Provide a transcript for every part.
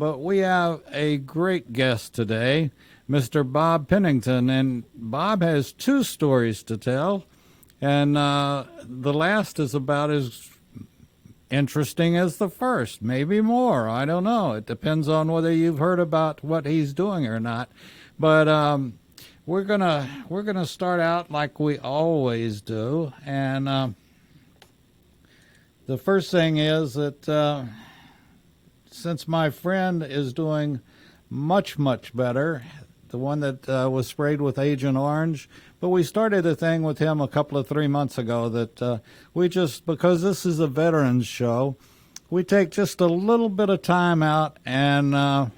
but we have a great guest today, Mr. Bob Pennington, and Bob has two stories to tell, and the last is about as interesting as the first, maybe more. I don't know. It depends on whether you've heard about what he's doing or not. But we're gonna start out like we always do, and the first thing is that since my friend is doing much better, the one that was sprayed with Agent Orange. But we started a thing with him a couple of 3 months ago that we just, because this is a veterans show, we take just a little bit of time out and a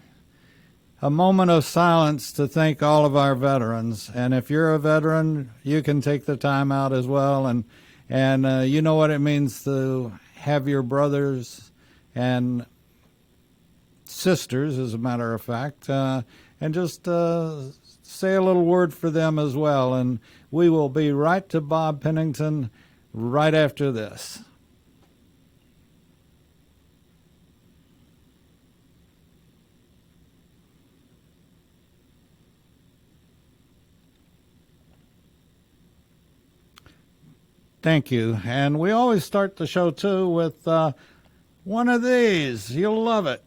moment of silence to thank all of our veterans. And if you're a veteran, you can take the time out as well. And you know what it means to have your brothers and sisters, as a matter of fact, and just say a little word for them as well. And we will be right to Bob Pennington right after this. Thank you. And we always start the show, too, with one of these. You'll love it.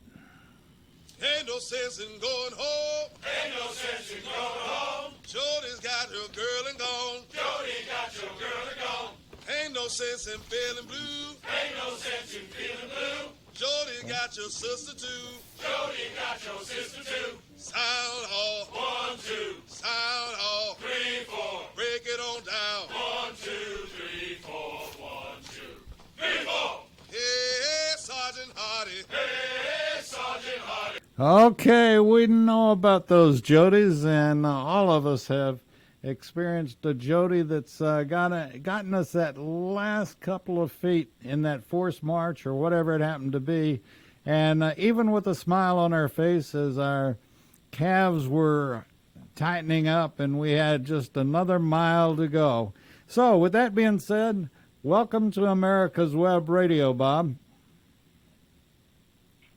Ain't no sense in going home. Ain't no sense in going home. Jody's got your girl and gone. Jody got your girl and gone. Ain't no sense in feeling blue. Ain't no sense in feeling blue. Jody got your sister too. Jody got your sister too. Sound off. 1, 2, Sound off. 3, 4. Break it on down. 1, 2, 3, 4. 1, 2, 3, 4. Hey, Sergeant Hardy. Hey, Sergeant Hardy. Okay, we know about those Jodies, and all of us have experienced a Jody that's gotten us that last couple of feet in that forced march or whatever it happened to be. And even with a smile on our face as our calves were tightening up and we had just another mile to go. So with that being said, welcome to America's Web Radio, Bob.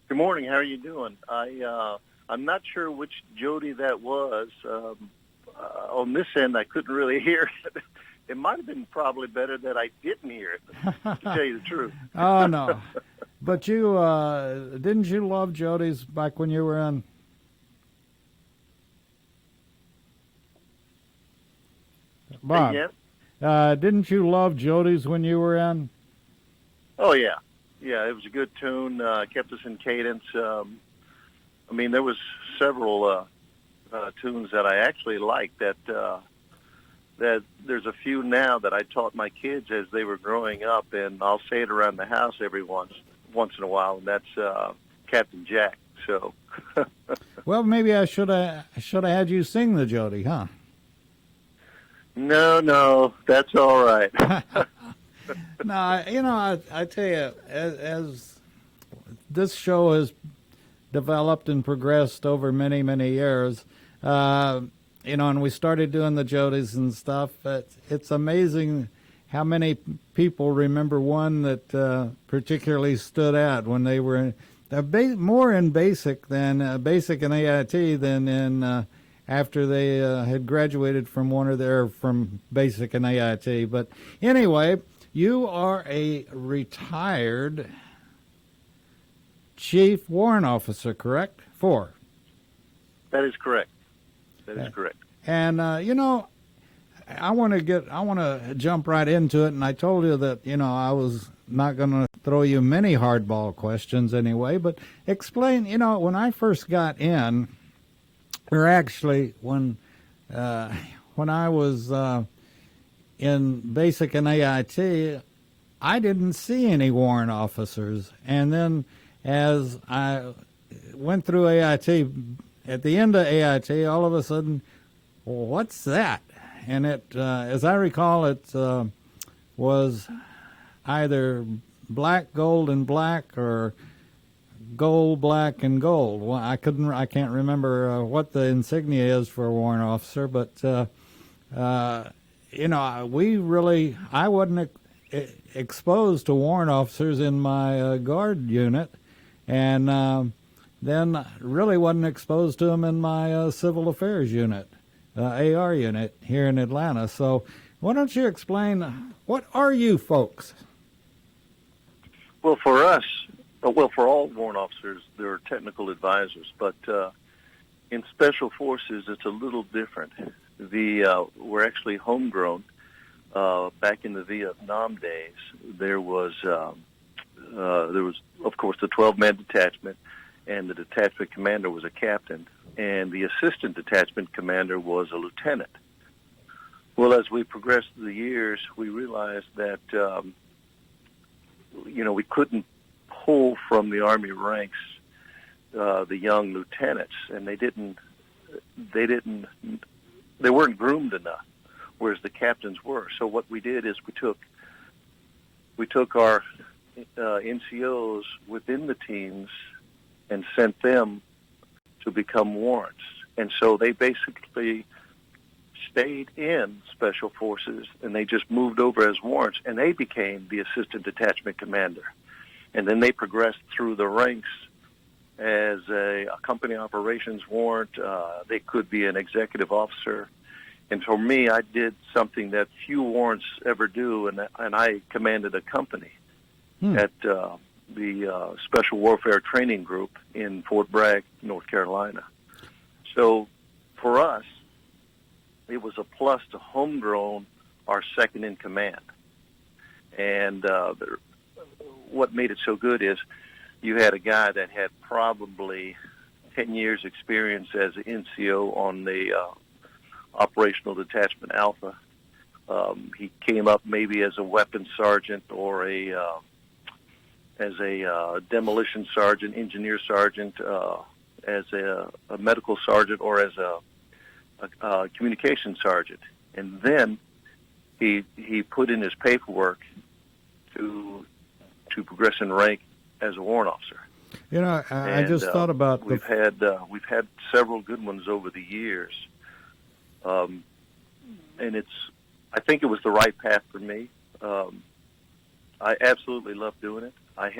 Good morning. How are you doing? I'm not sure which Jody that was. On this end, I couldn't really hear it. It might have been probably better that I didn't hear it, to tell you the truth. Oh, no. But you, didn't you love Jody's back when you were in? Bob, didn't you love Jody's when you were in? Oh, yeah. Yeah, it was a good tune. Kept us in cadence. I mean, there was several tunes that I actually liked. That there's a few now that I taught my kids as they were growing up, and I'll say it around the house every once in a while, and that's Captain Jack. So, well, maybe I should have had you sing the Jody, huh? No, that's all right. No, you know, I tell you, as this show has developed and progressed over many years, you know, and we started doing the Jodies and stuff, it's amazing how many people remember one that particularly stood out when they were more in basic and AIT than in after they had graduated from from basic and AIT. But anyway, you are a retired chief warrant officer, correct? 4. That is correct. That is correct. And you know, I want to jump right into it. And I told you that, you know, I was not going to throw you many hardball questions anyway. But explain, you know, when I first got in, or actually when I was in basic and AIT, I didn't see any warrant officers. And then as I went through AIT, at the end of AIT, all of a sudden, well, what's that? And it, as I recall, it was either black, gold, and black, or gold, black, and gold. Well, I can't remember what the insignia is for a warrant officer, but you know, I wasn't exposed to warrant officers in my guard unit, and then really wasn't exposed to them in my civil affairs unit, AR unit here in Atlanta. So why don't you explain, what are you folks? Well, for us, for all warrant officers, there are technical advisors, but in special forces, it's a little different. We're actually homegrown. Back in the Vietnam days, there was, of course, the 12-man detachment, and the detachment commander was a captain, and the assistant detachment commander was a lieutenant. Well, as we progressed through the years, we realized that, we couldn't pull from the Army ranks the young lieutenants, and they weren't groomed enough, whereas the captains were. So what we did is we took our NCOs within the teams and sent them to become warrants. And so they basically stayed in Special Forces, and they just moved over as warrants, and they became the assistant detachment commander. And then they progressed through the ranks as a company operations warrant. They could be an executive officer. And for me, I did something that few warrants ever do, and I commanded a company at the Special Warfare Training Group in Fort Bragg, North Carolina. So for us, it was a plus to homegrown our second in command. And what made it so good is you had a guy that had probably 10 years experience as an NCO on the Operational Detachment Alpha. He came up maybe as a weapons sergeant or as a demolition sergeant, engineer sergeant, as a medical sergeant, or as a communication sergeant. And then he put in his paperwork to progress in rank as a warrant officer. I just thought about we've had several good ones over the years, and I think it was the right path for me. I absolutely loved doing it. I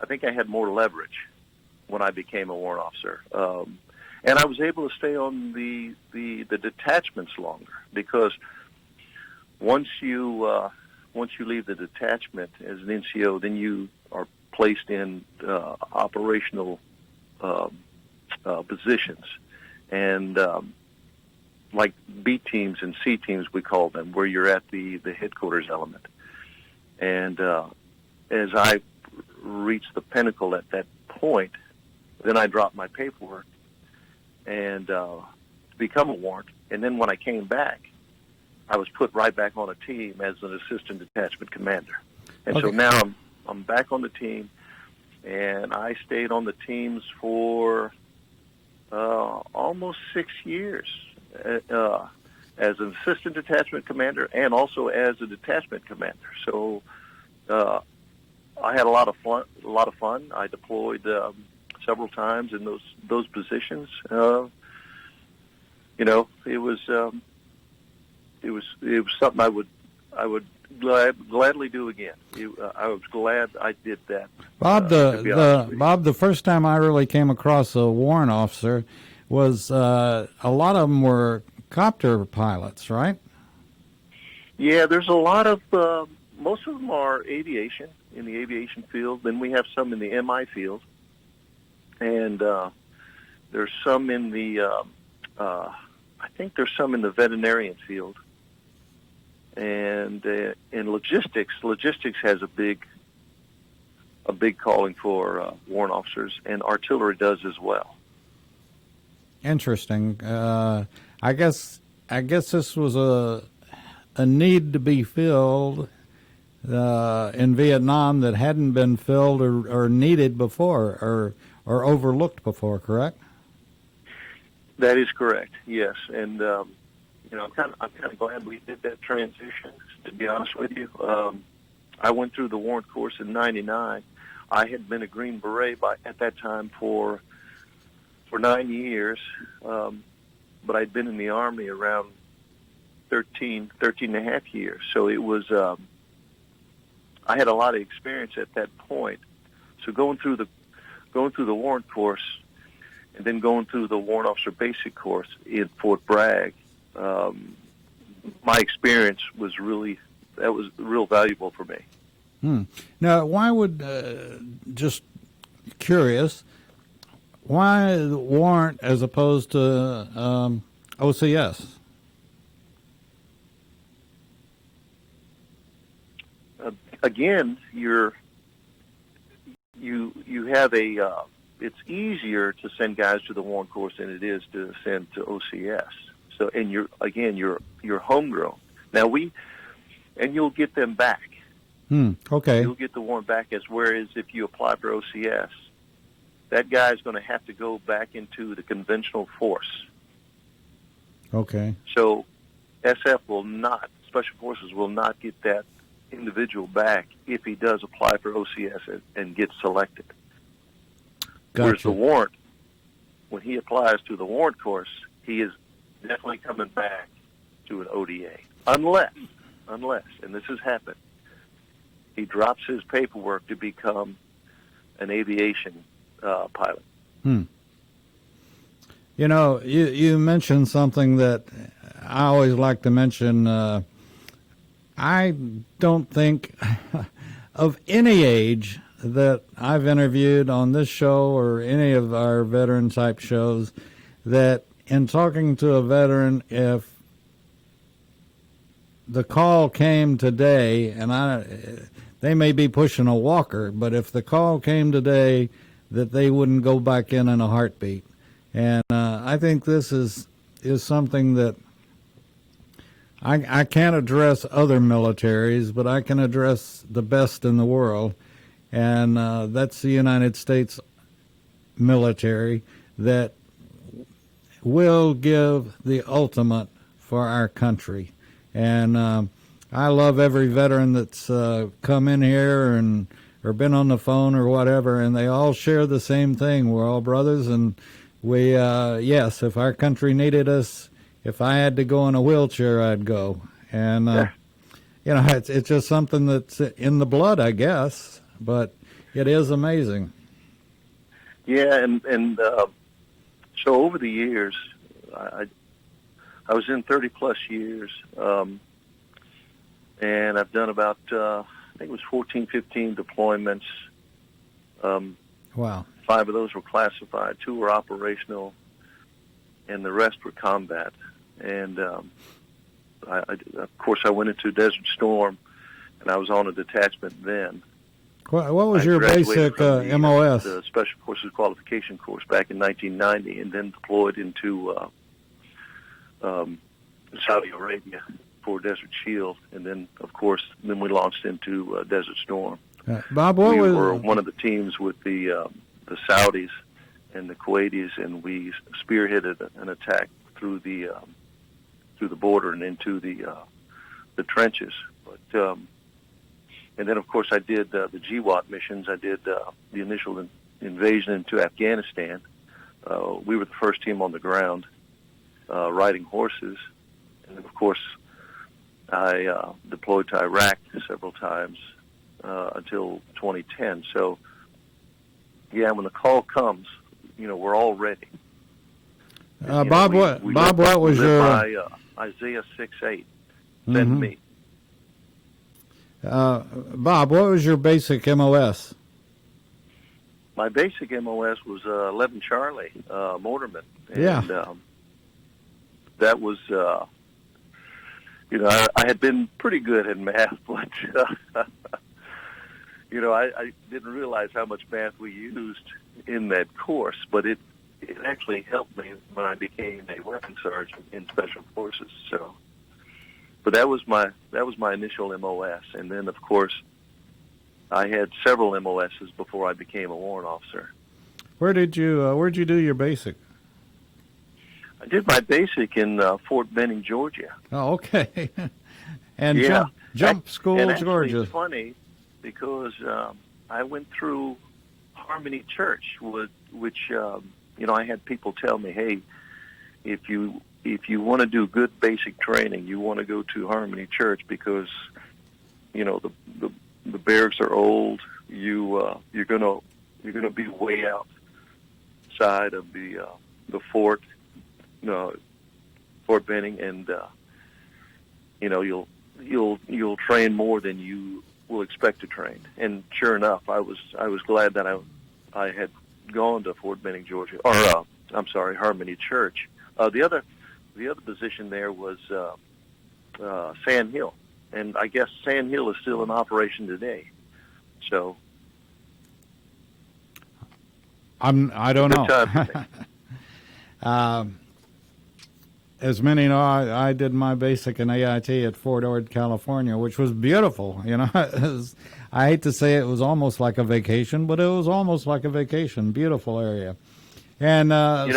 think I had more leverage when I became a warrant officer, and I was able to stay on the detachments longer, because once you leave the detachment as an NCO, then you are placed in operational positions, and like B teams and C teams, we call them, where you're at the headquarters element. And as I reached the pinnacle at that point, then I dropped my paperwork and become a warrant. And then when I came back, I was put right back on a team as an assistant detachment commander. And so now I'm back on the team, and I stayed on the teams for almost 6 years as an assistant detachment commander and also as a detachment commander. So I had a lot of fun. I deployed several times in those positions. It was something I would gladly do again. I was glad I did that. Bob, the first time I really came across a warrant officer was a lot of them were copter pilots, right? Yeah, there's a lot of most of them are aviation, in the aviation field. Then we have some in the MI field, and there's some in the I think there's some in the veterinarian field. And in logistics has a big calling for warrant officers, and artillery does as well. Interesting. I guess this was a need to be filled in Vietnam that hadn't been filled or needed before or overlooked before. Correct? That is correct. Yes, and. I'm kind of glad we did that transition, to be honest with you. I went through the warrant course in '99. I had been a Green Beret at that time for 9 years, but I'd been in the Army around 13 and a half years. So it was, I had a lot of experience at that point. So going through going through the warrant course and then going through the warrant officer basic course in Fort Bragg, my experience was real valuable for me. Now, why would, just curious, why the warrant as opposed to OCS? Again, you have it's easier to send guys to the warrant course than it is to send to OCS. So, and you're homegrown. Now you'll get them back. Okay. You'll get the warrant back, whereas if you apply for OCS, that guy is going to have to go back into the conventional force. Okay. So Special Forces will not get that individual back if he does apply for OCS and get selected. Gotcha. Whereas the warrant, when he applies to the warrant course, he is definitely coming back to an ODA. Unless, and this has happened, he drops his paperwork to become an aviation pilot. You know, you mentioned something that I always like to mention. I don't think of any age that I've interviewed on this show or any of our veteran type shows that in talking to a veteran, if the call came today, and they may be pushing a walker, but if the call came today, that they wouldn't go back in a heartbeat. And I think this is something that I can't address other militaries, but I can address the best in the world, and that's the United States military that will give the ultimate for our country. And I love every veteran that's come in here or been on the phone or whatever, and they all share the same thing. We're all brothers, and we, yes, if our country needed us, if I had to go in a wheelchair, I'd go. And, you know, it's just something that's in the blood, I guess, but it is amazing. Yeah, and so over the years, I was in 30-plus years, and I've done about, I think it was 14, 15 deployments. Wow. 5 of those were classified, 2 were operational, and the rest were combat. And, of course, I went into Desert Storm, and I was on a detachment then. What was your graduated basic from MOS? the Special Forces Qualification Course back in 1990, and then deployed into Saudi Arabia for Desert Shield, and then, of course, we launched into Desert Storm. Bob, We were one of the teams with the Saudis and the Kuwaitis, and we spearheaded an attack through the border and into the trenches. But and then, of course, I did the GWAT missions. I did the initial invasion into Afghanistan. We were the first team on the ground riding horses. And then, of course, I deployed to Iraq several times until 2010. So, yeah, when the call comes, you know, we're all ready. Bob, what was your... by Isaiah 6:8. Send me. Bob, what was your basic MOS? My basic MOS was 11 Charlie, Motorman. And, Yeah. That was, you know, I had been pretty good at math, but, you know, I didn't realize how much math we used in that course, but it actually helped me when I became a weapons sergeant in Special Forces. So, but that was my initial MOS, and then of course I had several MOSs before I became a warrant officer. Where'd you do your basic? I did my basic in Fort Benning, Georgia. Oh, okay. And Yeah. jump school, and actually, Georgia. It's funny because I went through Harmony Church, which you know, I had people tell me, hey, if you want to do good basic training, you want to go to Harmony Church because, you know, the barracks are old. You're gonna be way outside of the fort, Fort Benning, and you'll train more than you will expect to train. And sure enough, I was glad that I had gone to Fort Benning, Georgia, or Harmony Church. The other position there was Sand Hill, and I guess Sand Hill is still in operation today. So I don't good know. time for me. As many know, I did my basic in AIT at Fort Ord, California, which was beautiful. I hate to say it was almost like a vacation, but it was almost like a vacation. Beautiful area. And I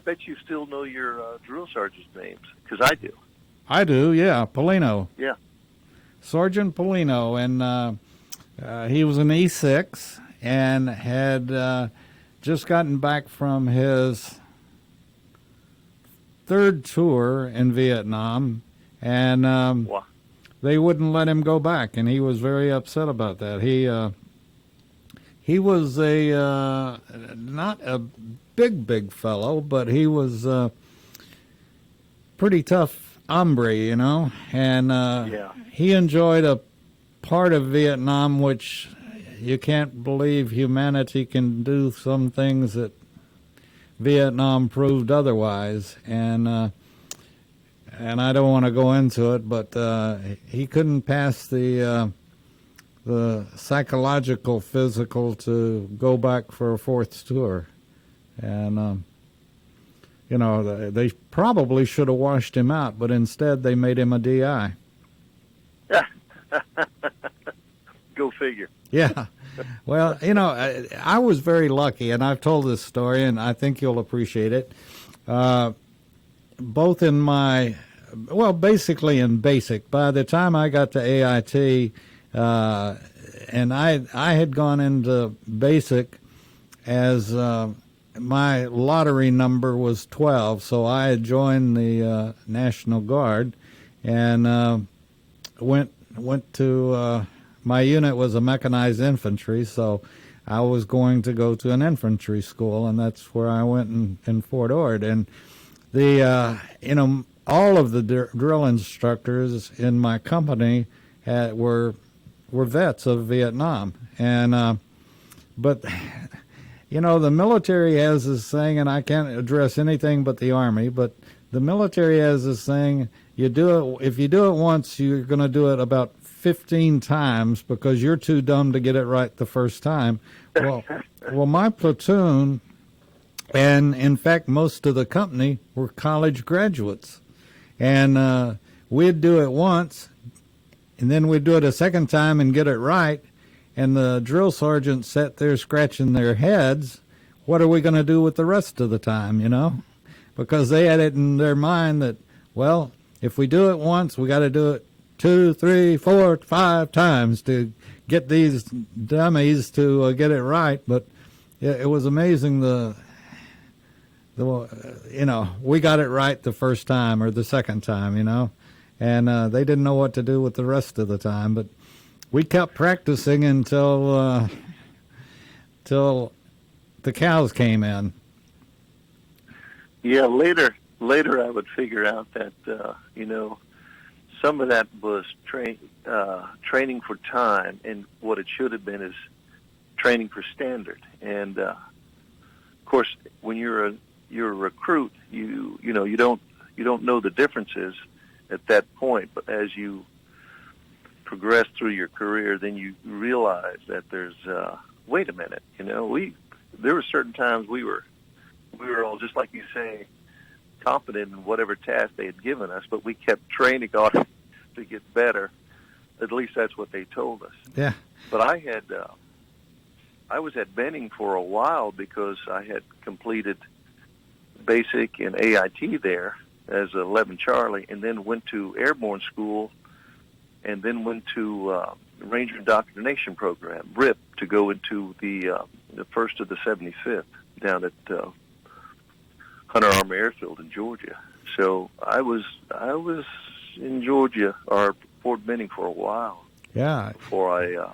bet you still know your drill sergeant's names, because I do. I do, yeah. Polino. Yeah. Sergeant Polino, and he was an E6 and had just gotten back from his third tour in Vietnam, and Wow. they wouldn't let him go back, and he was very upset about that. He was not a big fellow, but he was pretty tough hombre, and Yeah. he enjoyed a part of Vietnam which you can't believe humanity can do some things that Vietnam proved otherwise, and I don't want to go into it, but he couldn't pass the psychological, physical to go back for a fourth tour, and they probably should have washed him out, but instead they made him a DI. Go figure. Yeah. Well, I was very lucky, and I've told this story, and I think you'll appreciate it. Both in basically in basic. By the time I got to AIT, and I had gone into basic as my lottery number was 12, so I had joined the National Guard and went to my unit was a mechanized infantry, so I was going to go to an infantry school, and that's where I went in Fort Ord. And all of the drill instructors in my company were vets of Vietnam, and but the military has this saying, and I can't address anything but the Army, but the military has this saying: if you do it once, you're going to do it about 15 times because you're too dumb to get it right the first time. Well, my platoon, and in fact most of the company, were college graduates, and we'd do it once, and then we'd do it a second time and get it right, and the drill sergeants sat there scratching their heads. What are we going to do with the rest of the time, Because they had it in their mind that, well, if we do it once, we got to do it 2, 3, 4, 5 times to get these dummies to get it right. But it was amazing we got it right the first time or the second time, and they didn't know what to do with the rest of the time. But we kept practicing until the cows came in. Yeah, later I would figure out that some of that was training for time, and what it should have been is training for standard. And of course, when you're a recruit, you don't know the differences at that point. But as you progress through your career, then you realize that there's wait a minute, there were certain times we were all, just like you say, confident in whatever task they had given us, but we kept training on it to get better. At least that's what they told us. Yeah. But I was at Benning for a while because I had completed basic and AIT there as 11 Charlie, and then went to airborne school, and then went to Ranger Indoctrination Program, RIP, to go into the 1st of the 75th down at Hunter Army Airfield in Georgia. So I was in Georgia, or Fort Benning, for a while. Yeah. Before I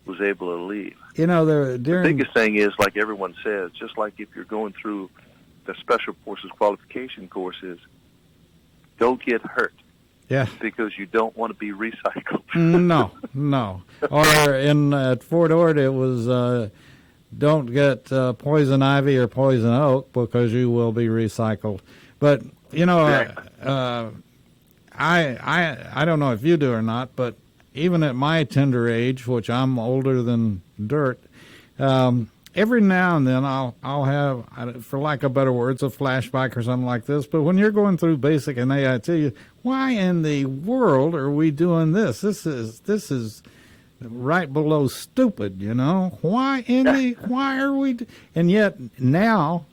was able to leave. You know, The during biggest thing is, like everyone says, just like if you're going through the special forces qualification courses, don't get hurt yeah. because you don't want to be recycled. No, no. Or at Fort Ord, it was don't get poison ivy or poison oak because you will be recycled. But you know, Exactly. I don't know if you do or not, but even at my tender age, which I'm older than dirt, every now and then I'll have, for lack of better words, a flashback or something like this. But when you're going through basic and AIT, why in the world are we doing this? This is right below stupid, you know. Why are we? And yet now,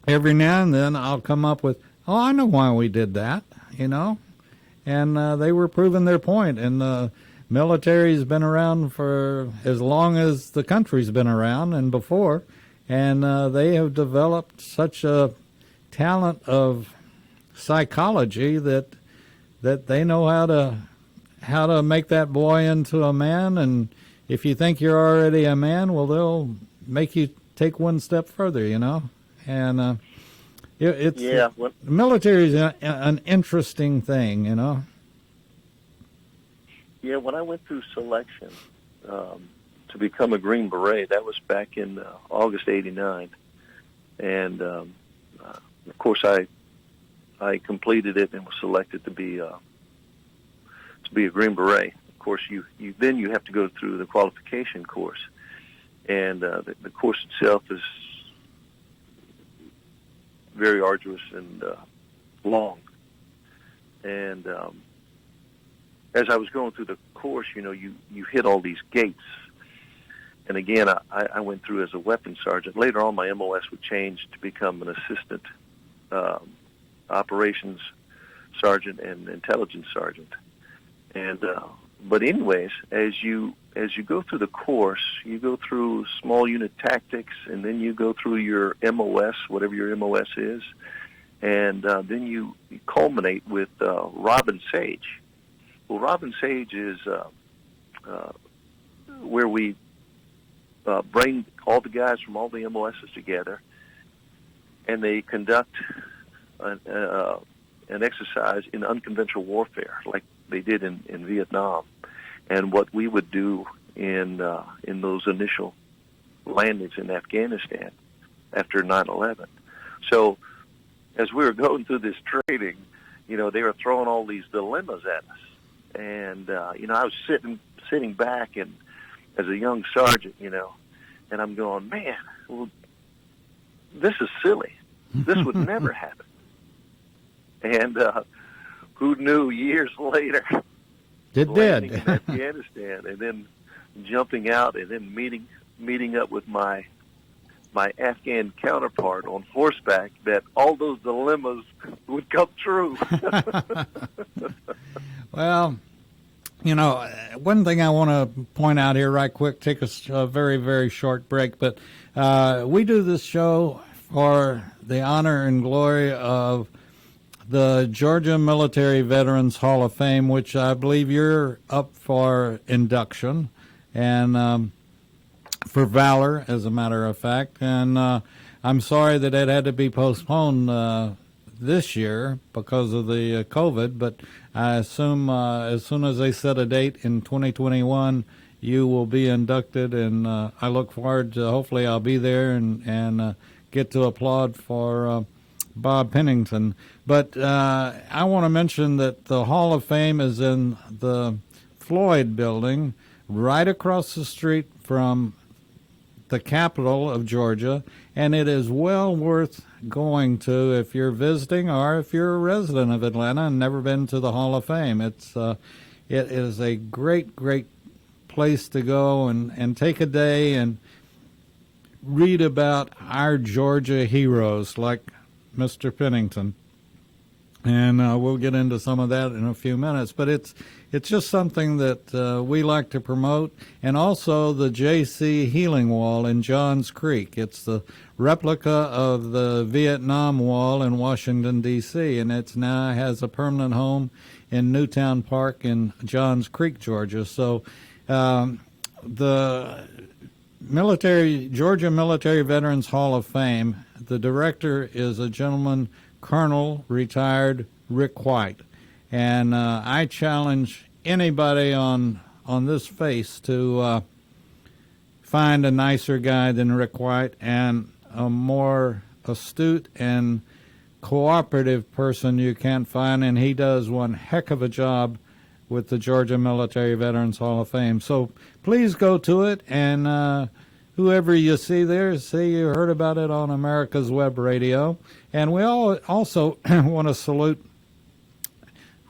every now and then I'll come up with, oh, I know why we did that, you know. And they were proving their point. And the military's been around for as long as the country's been around and before. And they have developed such a talent of psychology that they know how to make that boy into a man. And if you think you're already a man, well, they'll make you take one step further, you know. And it's Yeah. the military is an interesting thing, you know. Yeah, when I went through selection to become a Green Beret, that was back in August '89, and of course I completed it and was selected to be a Green Beret. Of course, you then you have to go through the qualification course, and the course itself is very arduous and long. And as I was going through the course, you know, you hit all these gates. And again, I went through as a weapons sergeant. Later on, my MOS would change to become an assistant operations sergeant and intelligence sergeant. And but anyways, as you go through the course, you go through small unit tactics, and then you go through your MOS, whatever your MOS is, and then you culminate with Robin Sage. Well, Robin Sage is where we bring all the guys from all the MOSs together, and they conduct an exercise in unconventional warfare, like they did in Vietnam, and what we would do in those initial landings in Afghanistan after 9/11. So, as we were going through this training, you know, they were throwing all these dilemmas at us. And, you know, I was sitting back and as a young sergeant, you know, and I'm going, man, well, this is silly. This would never happen. And who knew years later, It landing did. in Afghanistan and then jumping out and then meeting up with my Afghan counterpart on horseback, that all those dilemmas would come true. Well, you know, one thing I want to point out here right quick, take a very, very short break, but we do this show for the honor and glory of the Georgia Military Veterans Hall of Fame, which I believe you're up for induction, and for valor, as a matter of fact. And I'm sorry that it had to be postponed this year because of the COVID, but I assume as soon as they set a date in 2021, you will be inducted, and I look forward to, hopefully I'll be there and get to applaud for Bob Pennington. But I want to mention that the Hall of Fame is in the Floyd building, right across the street from the capital of Georgia, and it is well worth going to if you're visiting or if you're a resident of Atlanta and never been to the Hall of Fame. It is a great, great place to go and take a day and read about our Georgia heroes like Mr. Pennington. And we'll get into some of that in a few minutes. But it's just something that we like to promote. And also the J.C. Healing Wall in Johns Creek. It's the replica of the Vietnam Wall in Washington, D.C., and it now has a permanent home in Newtown Park in Johns Creek, Georgia. So the Georgia Military Veterans Hall of Fame. The director is a gentleman, Colonel retired Rick White, and I challenge anybody on this face to find a nicer guy than Rick White and a more astute and cooperative person you can't find, and he does one heck of a job with the Georgia Military Veterans Hall of Fame. So please go to it, and whoever you see there, say you heard about it on America's Web Radio. And we all also want to salute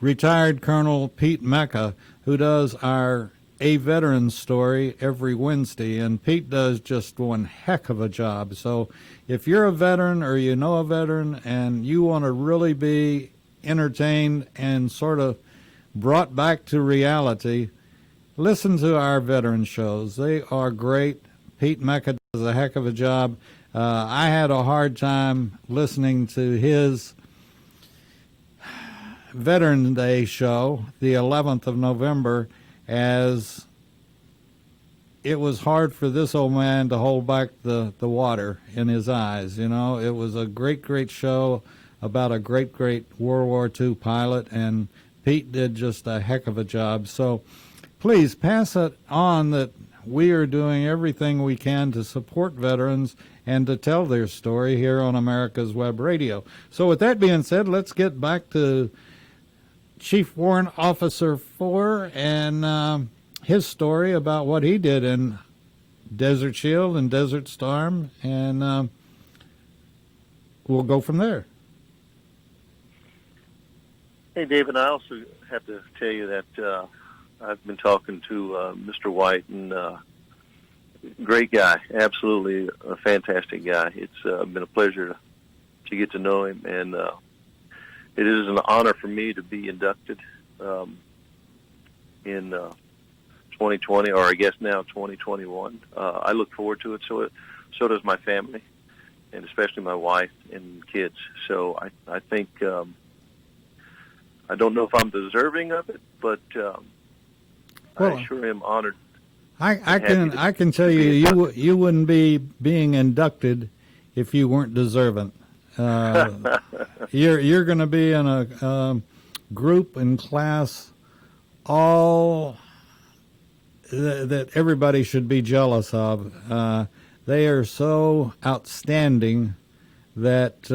retired Colonel Pete Mecca, who does our A Veteran Story every Wednesday, and Pete does just one heck of a job. So if you're a veteran or you know a veteran and you want to really be entertained and sort of brought back to reality, listen to our veteran shows. They are great. Pete Mecca does a heck of a job. I had a hard time listening to his Veterans Day show, the 11th of November, as it was hard for this old man to hold back the water in his eyes. You know, it was a great, great show about a great, great World War II pilot, and Pete did just a heck of a job. So please pass it on that we are doing everything we can to support veterans and to tell their story here on America's Web Radio. So with that being said, let's get back to Chief Warrant Officer 4 and his story about what he did in Desert Shield and Desert Storm, and we'll go from there. Hey, David, I also have to tell you that I've been talking to Mr. White, and great guy, absolutely a fantastic guy. It's been a pleasure to get to know him, and it is an honor for me to be inducted in 2020, or I guess now 2021. I look forward to it. So does my family, and especially my wife and kids. So I think I don't know if I'm deserving of it, but I sure am honored. I can tell you you wouldn't be being inducted if you weren't deserving. You're going to be in a group and class all that everybody should be jealous of. They are so outstanding that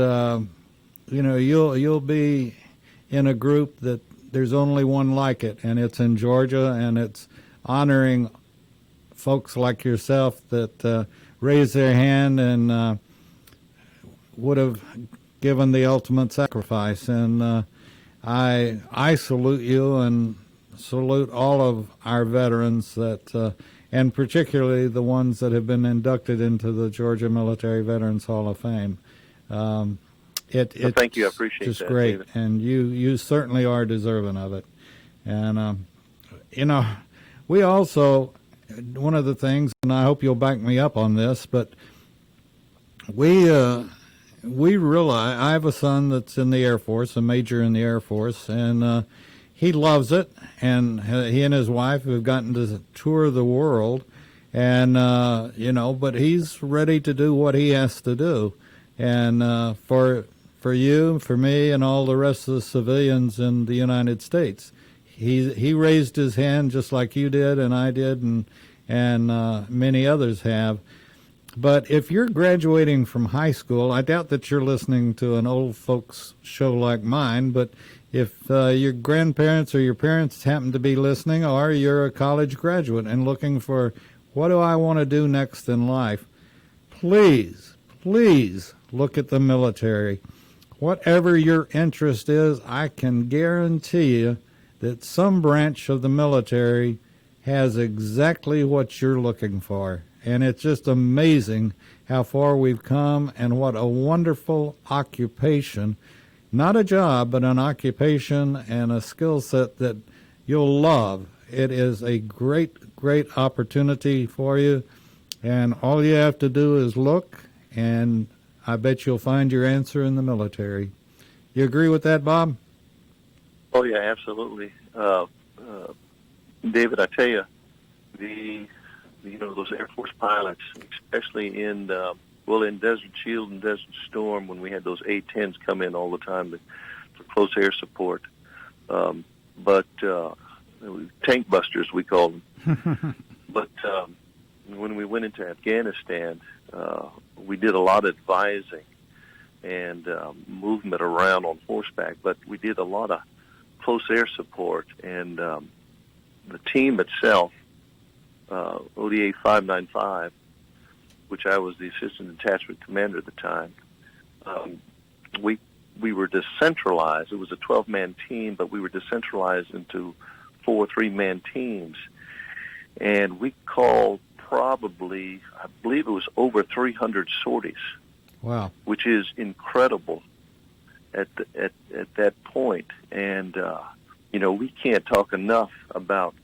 you'll be in a group that there's only one like it, and it's in Georgia, and it's honoring folks like yourself that raised their hand and would have given the ultimate sacrifice. And I salute you and salute all of our veterans that, and particularly the ones that have been inducted into the Georgia Military Veterans Hall of Fame. Well, thank you. I appreciate just that, great, David. And you certainly are deserving of it. And we also, one of the things, and I hope you'll back me up on this, but we realize I have a son that's in the Air Force, a major in the Air Force, and he loves it. And he and his wife have gotten to tour the world, and but he's ready to do what he has to do. And for you, for me, and all the rest of the civilians in the United States, he raised his hand just like you did, and I did, and many others have. But if you're graduating from high school, I doubt that you're listening to an old folks show like mine, but if your grandparents or your parents happen to be listening, or you're a college graduate and looking for what do I want to do next in life, please look at the military. Whatever your interest is, I can guarantee you that some branch of the military has exactly what you're looking for. And it's just amazing how far we've come and what a wonderful occupation, not a job, but an occupation and a skill set that you'll love. It is a great, great opportunity for you. And all you have to do is look, and I bet you'll find your answer in the military. You agree with that, Bob? Oh, yeah, absolutely. David, I tell you, those Air Force pilots, especially in Desert Shield and Desert Storm, when we had those A-10s come in all the time for close air support. But tank busters, we called them. But when we went into Afghanistan, we did a lot of advising and movement around on horseback, but we did a lot of close air support, and the team itself, ODA 595, which I was the assistant detachment commander at the time, we were decentralized. It was a 12-man team, but we were decentralized into 4 3-man teams, and we called probably, I believe it was over 300 sorties. Wow. Which is incredible at that point. And, we can't talk enough about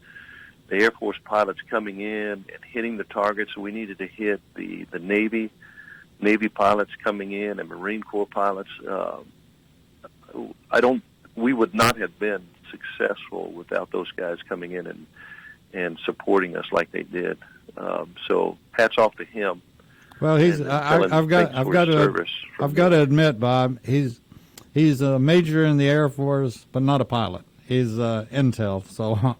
the Air Force pilots coming in and hitting the targets. So we needed to hit the Navy pilots coming in and Marine Corps pilots. We would not have been successful without those guys coming in and supporting us like they did. So hats off to him. Well, I've got to admit, Bob, he's a major in the Air Force, but not a pilot. He's intel. So,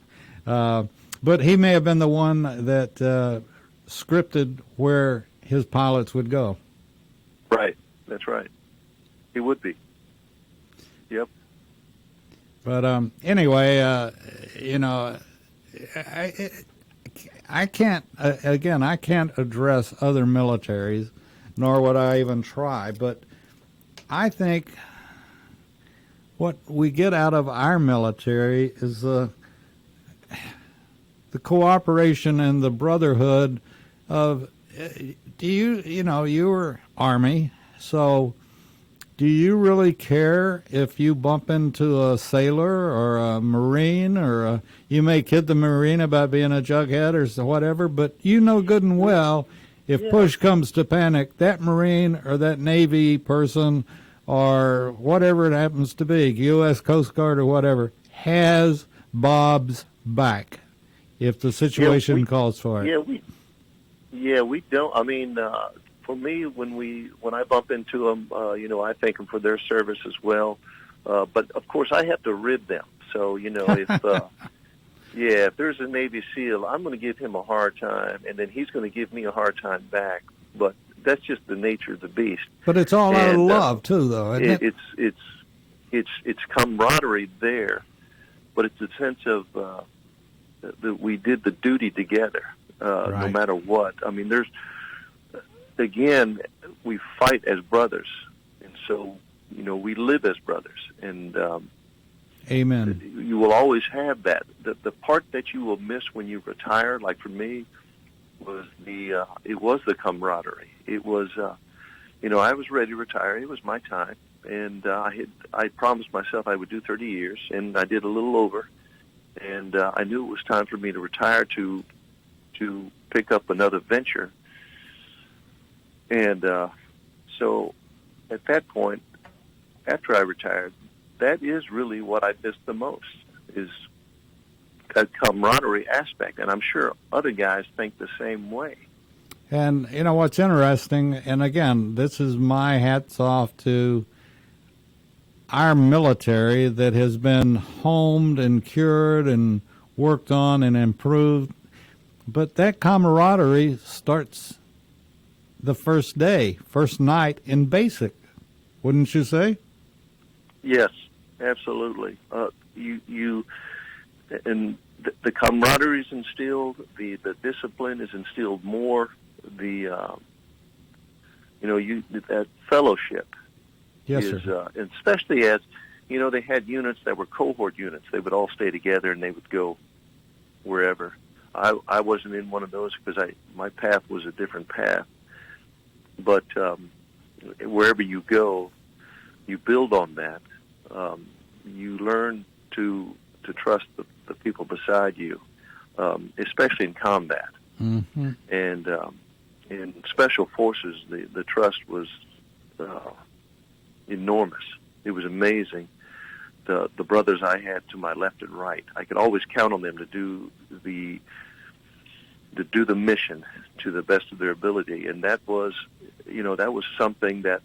but he may have been the one that scripted where his pilots would go. Right. That's right. He would be. Yep. But anyway, I can't, again, I can't address other militaries, nor would I even try, but I think what we get out of our military is the cooperation and the brotherhood of, you were Army, so do you really care if you bump into a sailor or a Marine you may kid the Marine about being a jughead or whatever, but you know good and well if push comes to panic, that Marine or that Navy person or whatever it happens to be, U.S. Coast Guard or whatever, has Bob's back if the situation calls for it. We don't. I mean, for me, when I bump into them, I thank them for their service as well. But of course, I have to rid them. So if there's a Navy SEAL, I'm going to give him a hard time, and then he's going to give me a hard time back. But that's just the nature of the beast. But it's all out of love too, though. Isn't it? It's camaraderie there, but it's a sense of that we did the duty together, right. No matter what. I mean, we fight as brothers, and so we live as brothers, and amen. You will always have that. The part that you will miss when you retire, like for me, was the camaraderie. It was, I was ready to retire. It was my time, and I promised myself I would do 30 years, and I did a little over, and I knew it was time for me to retire to pick up another venture. And so at that point, after I retired, that is really what I missed the most, is that camaraderie aspect. And I'm sure other guys think the same way. And, what's interesting, and again, this is my hats off to our military that has been homed and cured and worked on and improved. But that camaraderie starts the first night in basic, wouldn't you say? Yes, absolutely. And the camaraderie is instilled. The discipline is instilled more. That fellowship yes, is, sir. especially as they had units that were cohort units. They would all stay together and they would go wherever. I wasn't in one of those because my path was a different path. But wherever you go, you build on that. You learn to trust the people beside you, especially in combat. Mm-hmm. And in special forces, the trust was enormous. It was amazing. The brothers I had to my left and right, I could always count on them to do do the mission to the best of their ability, and that was something that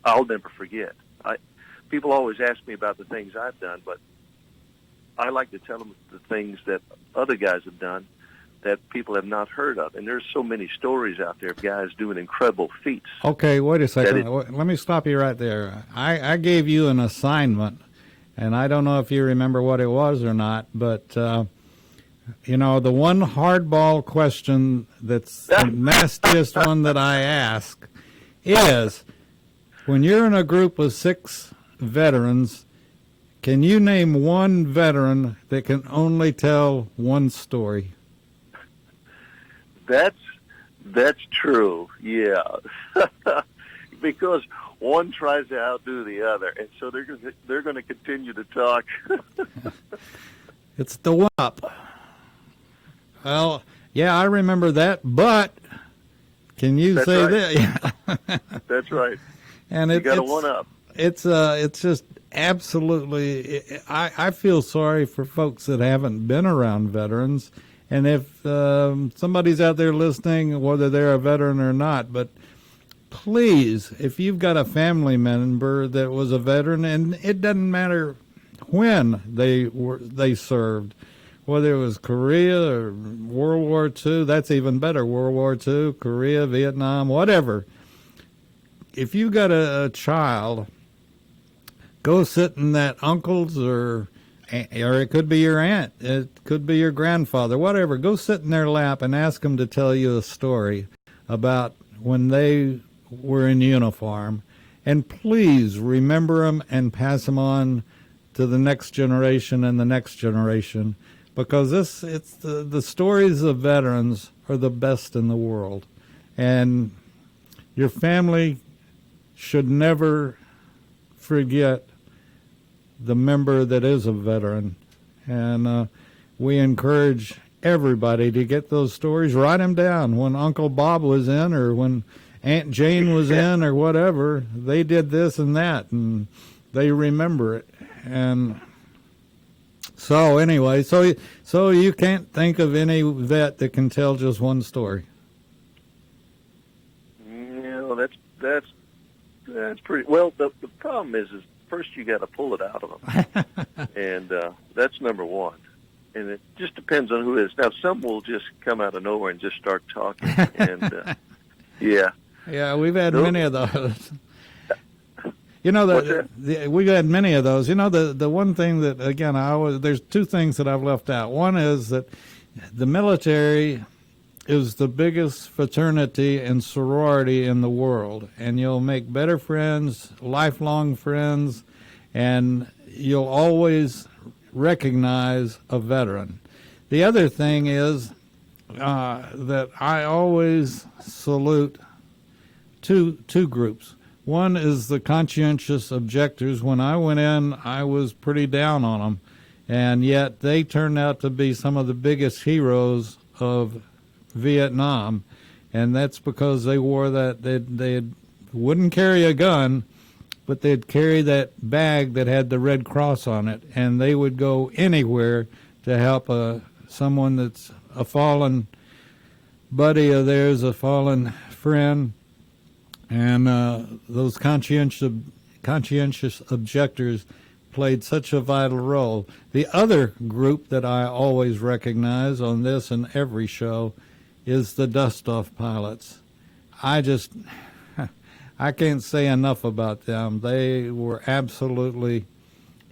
I'll never forget. People always ask me about the things I've done, but I like to tell them the things that other guys have done that people have not heard of. And there's so many stories out there of guys doing incredible feats. Okay, wait a second. Let me stop you right there. I gave you an assignment, and I don't know if you remember what it was or not, but, the one hardball question that's the nastiest one that I ask is, when you're in a group of 6 veterans, can you name one veteran that can only tell one story? That's true, yeah. Because one tries to outdo the other, and so they're going to continue to talk. It's the one-up. Well, yeah, I remember that, but can you That's say right. that? Yeah. That's right. And You got a one-up. It's just absolutely. I feel sorry for folks that haven't been around veterans, and if somebody's out there listening, whether they're a veteran or not, but please, if you've got a family member that was a veteran, and it doesn't matter when they served, whether it was Korea or World War II, that's even better. World War II, Korea, Vietnam, whatever. If you got a child, go sit in that uncle's or it could be your aunt, it could be your grandfather, whatever. Go sit in their lap and ask them to tell you a story about when they were in uniform. And please remember them and pass them on to the next generation and the next generation, because it's the stories of veterans are the best in the world. And your family should never forget the member that is a veteran. And we encourage everybody to get those stories, write them down. When Uncle Bob was in, or when Aunt Jane was in, or whatever, they did this and that, and they remember it. And so anyway, so you can't think of any vet that can tell just one story. That's pretty well. The problem is first you got to pull it out of them, and that's number one. And it just depends on who it is. Now, some will just come out of nowhere and just start talking, and yeah, we've had many of those. We've had many of those. The one thing that, again, there's 2 things that I've left out. One is that the military is the biggest fraternity and sorority in the world, and you'll make better friends, lifelong friends, and you'll always recognize a veteran. The other thing is that I always salute two groups. One is the conscientious objectors. When I went in, I was pretty down on them, and yet they turned out to be some of the biggest heroes of Vietnam, and that's because they wore that. They wouldn't carry a gun, but they'd carry that bag that had the Red Cross on it, and they would go anywhere to help someone that's a fallen buddy of theirs, a fallen friend. And those conscientious objectors played such a vital role. The other group that I always recognize on this and every show is the dust-off pilots. I can't say enough about them. They were absolutely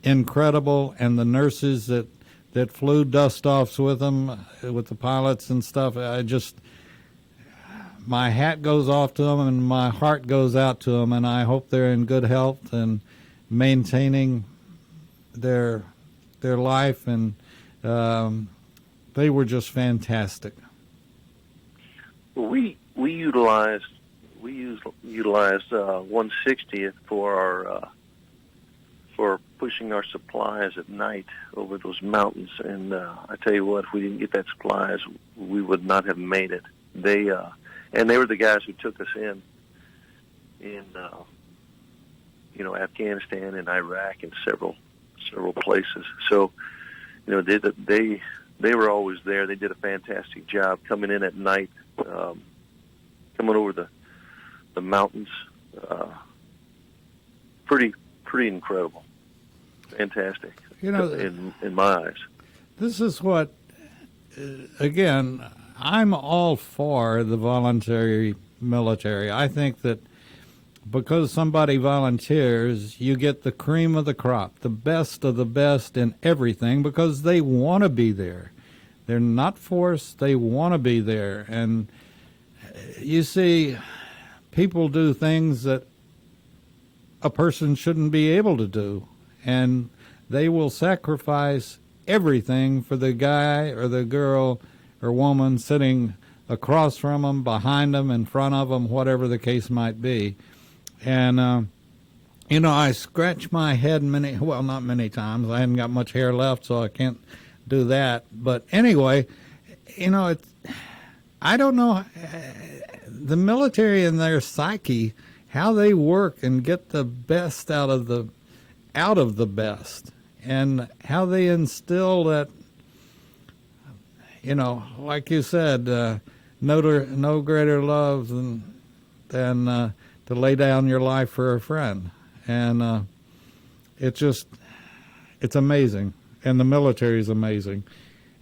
incredible, and the nurses that flew dust-offs with them, with the pilots and stuff, my hat goes off to them and my heart goes out to them, and I hope they're in good health and maintaining their life, and they were just fantastic. Well, we utilized 160th for pushing our supplies at night over those mountains, and I tell you what, if we didn't get that supplies, we would not have made it. They were the guys who took us in Afghanistan and Iraq and several places. So, they they were always there. They did a fantastic job coming in at night, coming over the mountains. Pretty incredible, fantastic. You know, in my eyes. this is what, again, I'm all for the voluntary military. I think that because somebody volunteers, you get the cream of the crop, the best of the best in everything, because they want to be there. They're not forced, they want to be there. And you see, people do things that a person shouldn't be able to do, and they will sacrifice everything for the guy or the girl or woman sitting across from them, behind them, in front of them, whatever the case might be. And, you know, I scratch my head not many times. I haven't got much hair left, so I can't do that. But anyway, you know, I don't know the military and their psyche, how they work and get the best out of the best, and how they instill that, you know, like you said, no greater love than to lay down your life for a friend. And it's amazing. And the military is amazing.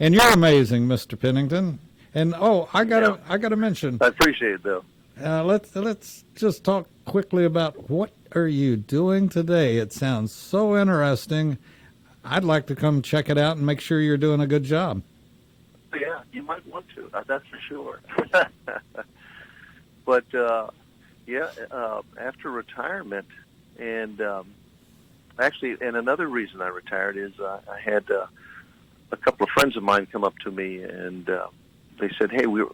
And you're amazing, Mr. Pennington. And I gotta mention. I appreciate it, though. Let's just talk quickly about what are you doing today. It sounds so interesting. I'd like to come check it out and make sure you're doing a good job. Yeah, you might want to. That's for sure. But after retirement, and actually, and another reason I retired is I had a couple of friends of mine come up to me, and they said, "Hey, we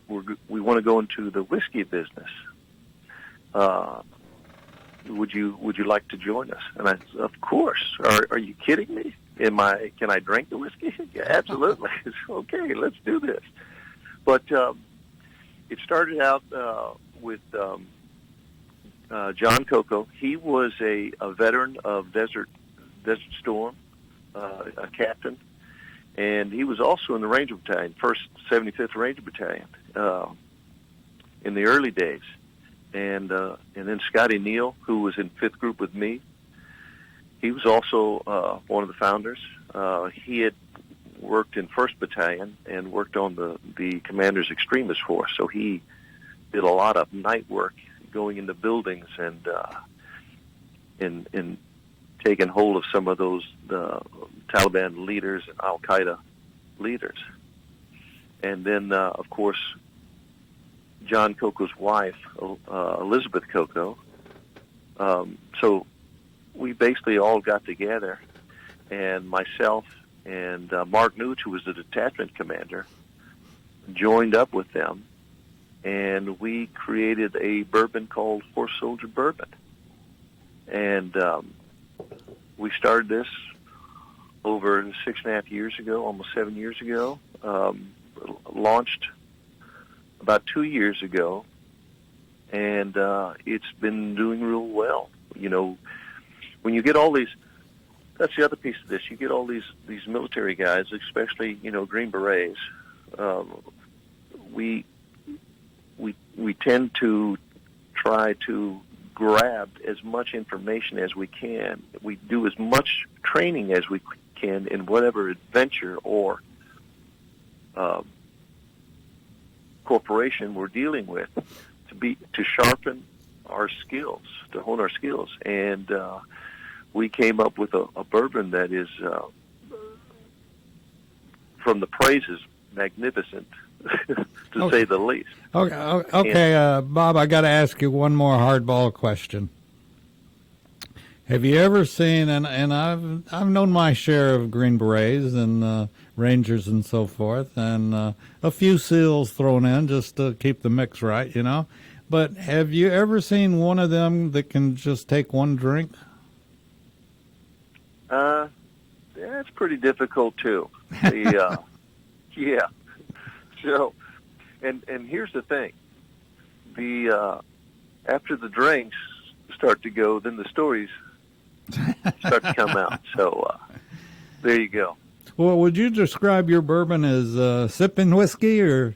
want to go into the whiskey business. Would you like to join us?" And I said, "Of course. Are you kidding me? Can I drink the whiskey?" Yeah, absolutely. Okay, let's do this. But it started out with John Coco. He was a veteran of Desert Storm, a captain, and he was also in the Ranger Battalion, 1st 75th Ranger Battalion, in the early days. And then Scotty Neal, who was in 5th Group with me, he was also one of the founders. He had worked in 1st Battalion and worked on the Commander's Extremist Force, so he did a lot of night work, going into buildings and taking hold of some of those Taliban leaders and Al Qaeda leaders. And then, of course, John Coco's wife, Elizabeth Coco. So we basically all got together, and myself and Mark Nuge, who was the detachment commander, joined up with them, and we created a bourbon called Horse Soldier Bourbon. And we started this over 6.5 years ago, almost 7 years ago. Launched about 2 years ago, and it's been doing real well. You know, when you get all these, that's the other piece of this, you get all these military guys, especially, you know, Green Berets, we tend to try to grab as much information as we can. We do as much training as we can in whatever adventure or corporation we're dealing with, to sharpen our skills, to hone our skills. And we came up with a bourbon that is, from the praises, magnificent, to say the least. Okay, Bob, I got to ask you one more hardball question. Have you ever seen, and I've known my share of Green Berets and Rangers and so forth, and a few SEALs thrown in just to keep the mix right, you know. But have you ever seen one of them that can just take one drink? That's pretty difficult too. Yeah. So, and here's the thing: after the drinks start to go, then the stories start to come out. So there you go. Well, would you describe your bourbon as sipping whiskey or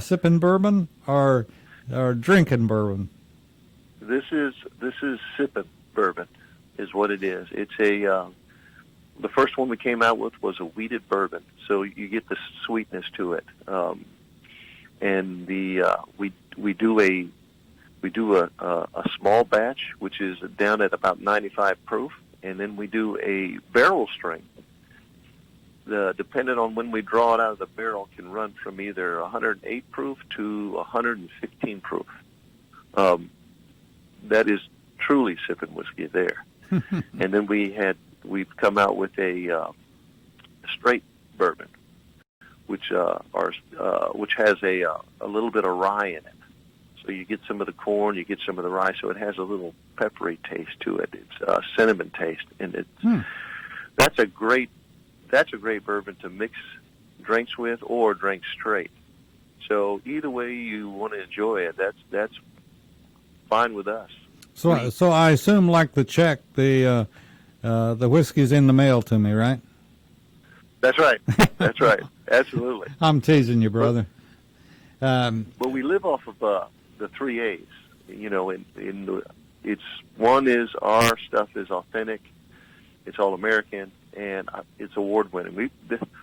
sipping bourbon or drinking bourbon? This is sipping bourbon, is what it is. It's a the first one we came out with was a wheated bourbon, so you get the sweetness to it. And we do a small batch, which is down at about 95 proof, and then we do a barrel strength. Depending on when we draw it out of the barrel, can run from either 108 proof to 115 proof. That is truly sipping whiskey there. And then we've come out with a straight bourbon, which has a little bit of rye in it. So you get some of the corn, you get some of the rye, so it has a little peppery taste to it. It's a cinnamon taste, and that's a great bourbon to mix drinks with or drink straight. So either way you want to enjoy it, that's fine with us. So I assume, like the check, the whiskey's in the mail to me, right? That's right. That's right. Absolutely. I'm teasing you, brother. But we live off of the 3 A's. You know, it's one is our stuff is authentic, it's all American, and it's award winning.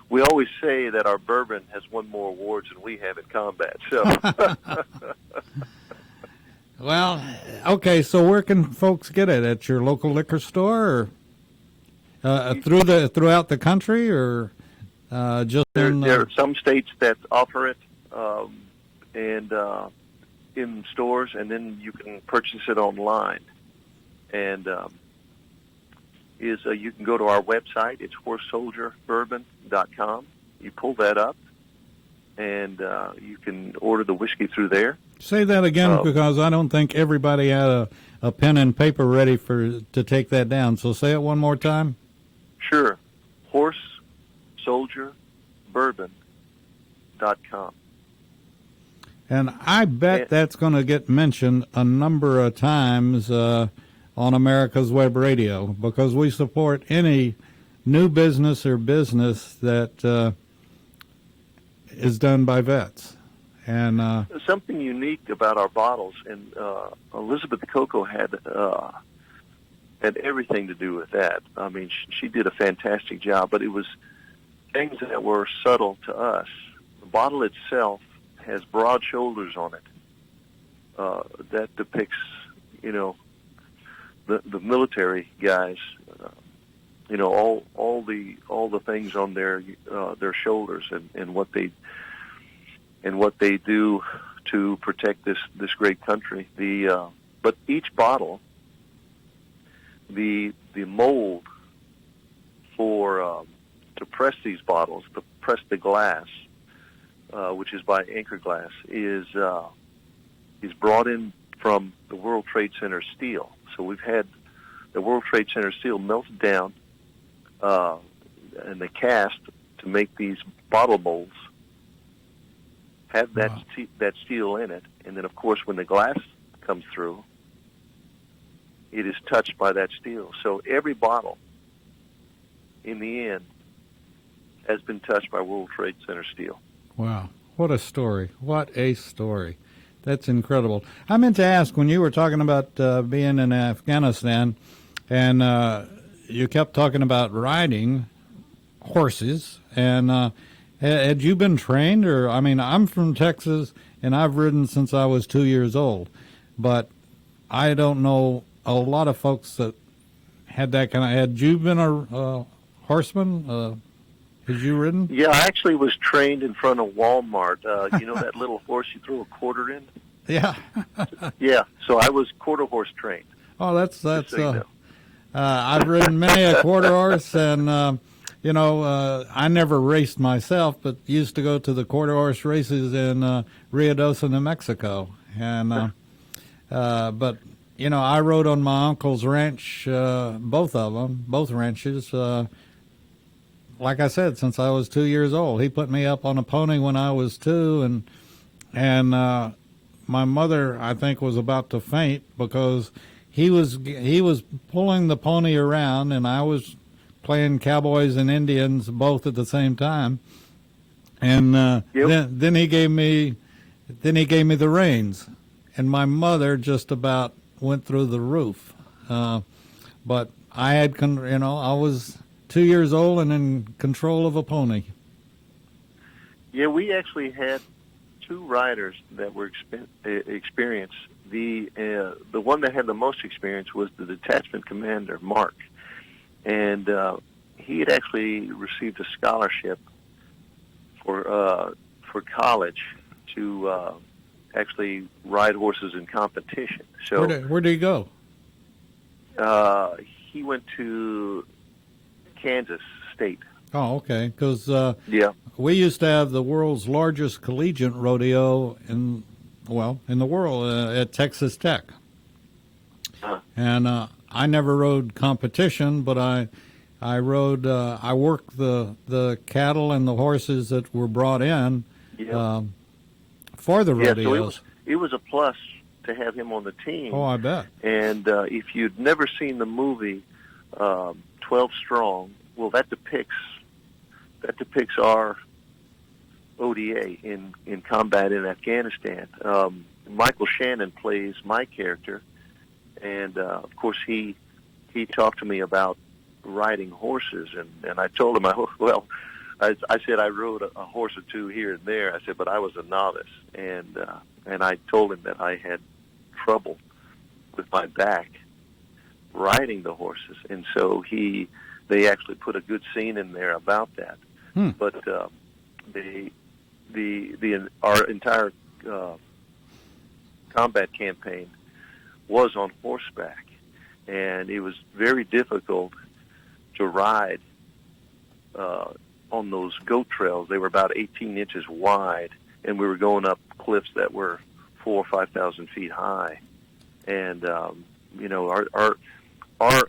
We always say that our bourbon has won more awards than we have in combat. So. Well, okay. So where can folks get it? At your local liquor store, or throughout the country, or just there are some states that offer it, and in stores, and then you can purchase it online. And you can go to our website. It's horsesoldierbourbon.com. You pull that up, and you can order the whiskey through there. Say that again, because I don't think everybody had a pen and paper ready to take that down. So say it one more time. Sure. horsesoldierbourbon.com. And I bet that's going to get mentioned a number of times on America's Web Radio, because we support any new business or business that is done by vets. And something unique about our bottles, and Elizabeth Coco had everything to do with that. I mean, she did a fantastic job, but it was things that were subtle to us. The bottle itself has broad shoulders on it. That depicts, the military guys. All the things on their shoulders and what they do to protect this great country. But each bottle, the mold for to press these bottles, to press the glass, which is by Anchor Glass, is brought in from the World Trade Center steel. So we've had the World Trade Center steel melted down, and the cast to make these bottle molds have that steel in it, and then of course when the glass comes through, it is touched by that steel. So every bottle, in the end, has been touched by World Trade Center steel. Wow, what a story! What a story! That's incredible. I meant to ask, when you were talking about being in Afghanistan, and you kept talking about riding horses, and had you been trained? Or, I mean, I'm from Texas, and I've ridden since I was 2 years old, but I don't know a lot of folks that had that kind of. Had you been a horseman? Had you ridden? Yeah, I actually was trained in front of Walmart. You know that little horse you throw a quarter in? Yeah. Yeah, so I was quarter horse trained. Oh, that's. So you know. I've ridden many a quarter horse, and I never raced myself, but used to go to the quarter horse races in Ruidoso, New Mexico, and but I rode on my uncle's ranch, both ranches. Like I said, since I was 2 years old, he put me up on a pony when I was 2, and my mother, I think, was about to faint because he was pulling the pony around, and I was playing cowboys and Indians both at the same time. And then he gave me the reins, and my mother just about went through the roof. But I had, I was 2 years old and in control of a pony. Yeah, we actually had two riders that were experienced. The one that had the most experience was the detachment commander, Mark, and he had actually received a scholarship for college to actually ride horses in competition. So where did he go? he went to Kansas State. Oh, okay. Because Yeah. we used to have the world's largest collegiate rodeo in the world at Texas Tech. And I never rode competition, but I rode. I worked the cattle and the horses that were brought in for the rodeos. So it was a plus to have him on the team. Oh, I bet. And if you'd never seen the movie 12 Strong, well, that depicts our ODA in combat in Afghanistan. Michael Shannon plays my character, and of course he talked to me about riding horses, and I told him, I said I rode a horse or two here and there. I said, but I was a novice, and I told him that I had trouble with my back riding the horses, and so they actually put a good scene in there about that. But our entire combat campaign was on horseback, and it was very difficult to ride on those goat trails. They were about 18 inches wide, and we were going up cliffs that were 4,000 or 5,000 feet high. And our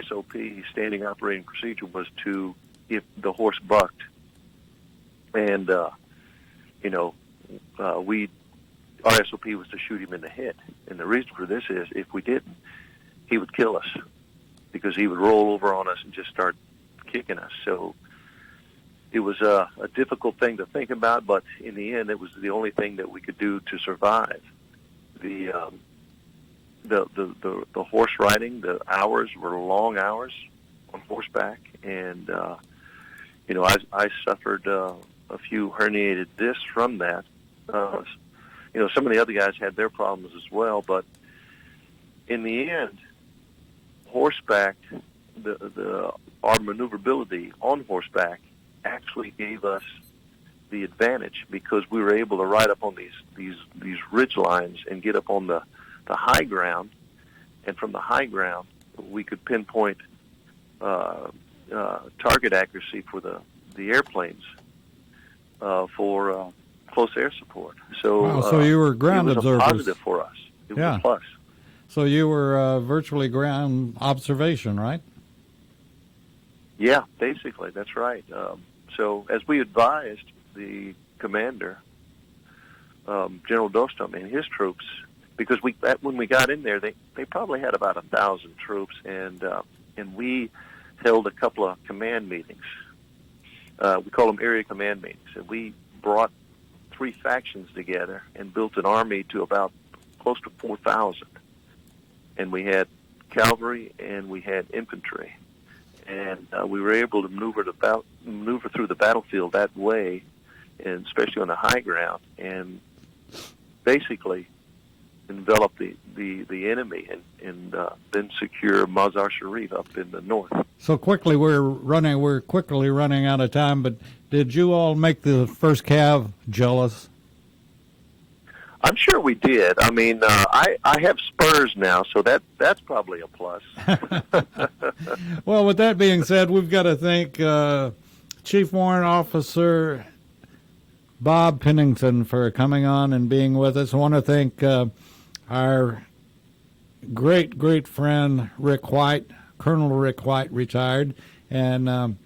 SOP, standing operating procedure, was to, if the horse bucked, and our SOP was to shoot him in the head. And the reason for this is, if we didn't, he would kill us, because he would roll over on us and just start kicking us. So it was a difficult thing to think about, but in the end, it was the only thing that we could do to survive. The horse riding, the hours were long hours on horseback, and I suffered a few herniated discs from that. Some of the other guys had their problems as well, but in the end, horseback, our maneuverability on horseback actually gave us the advantage, because we were able to ride up on these ridge lines and get up on the high ground, and from the high ground we could pinpoint target accuracy for the airplanes for close air support. So you were ground it was observers. a positive for us. It was a plus. So you were virtually ground observation, right? Yeah, basically, that's right. So as we advised the commander, General Dostum, and his troops, because when we got in there, they probably had about 1,000 troops, and we held a couple of command meetings. We call them area command meetings, and we brought 3 factions together and built an army to about close to 4,000. And we had cavalry and we had infantry, and we were able to maneuver through the battlefield that way, and especially on the high ground, and basically envelop the enemy and then secure Mazar Sharif up in the north. So we're quickly running out of time, but did you all make the first Cav jealous? I'm sure we did. I mean, I have spurs now, so that's probably a plus. Well, with that being said, we've got to thank Chief Warrant Officer Bob Pennington for coming on and being with us. I want to thank our great friend Rick White, Colonel Rick White, retired. And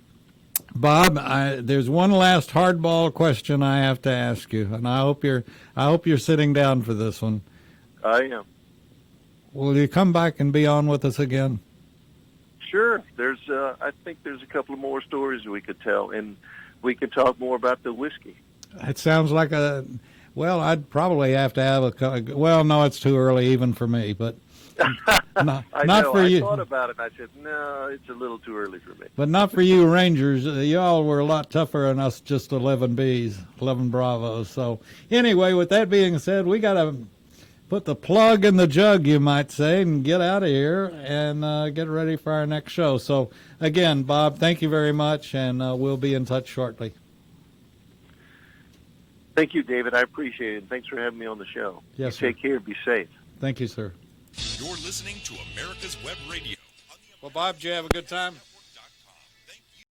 Bob, there's one last hardball question I have to ask you, and I hope you're sitting down for this one. I am. Will you come back and be on with us again? Sure. There's, I think there's a couple of more stories we could tell, and we could talk more about the whiskey. It sounds like well, I'd probably have to have well, no, it's too early even for me, but not for you. I thought about it, and I said, no, it's a little too early for me. But not for you Rangers. Y'all were a lot tougher than us, just 11 Bs, 11 Bravos. So anyway, with that being said, we got to put the plug in the jug, you might say, and get out of here and get ready for our next show. So again, Bob, thank you very much, and we'll be in touch shortly. Thank you, David. I appreciate it. Thanks for having me on the show. Yes, Take care. Be safe. Thank you, sir. You're listening to America's Web Radio. Well, Bob, did you have a good time?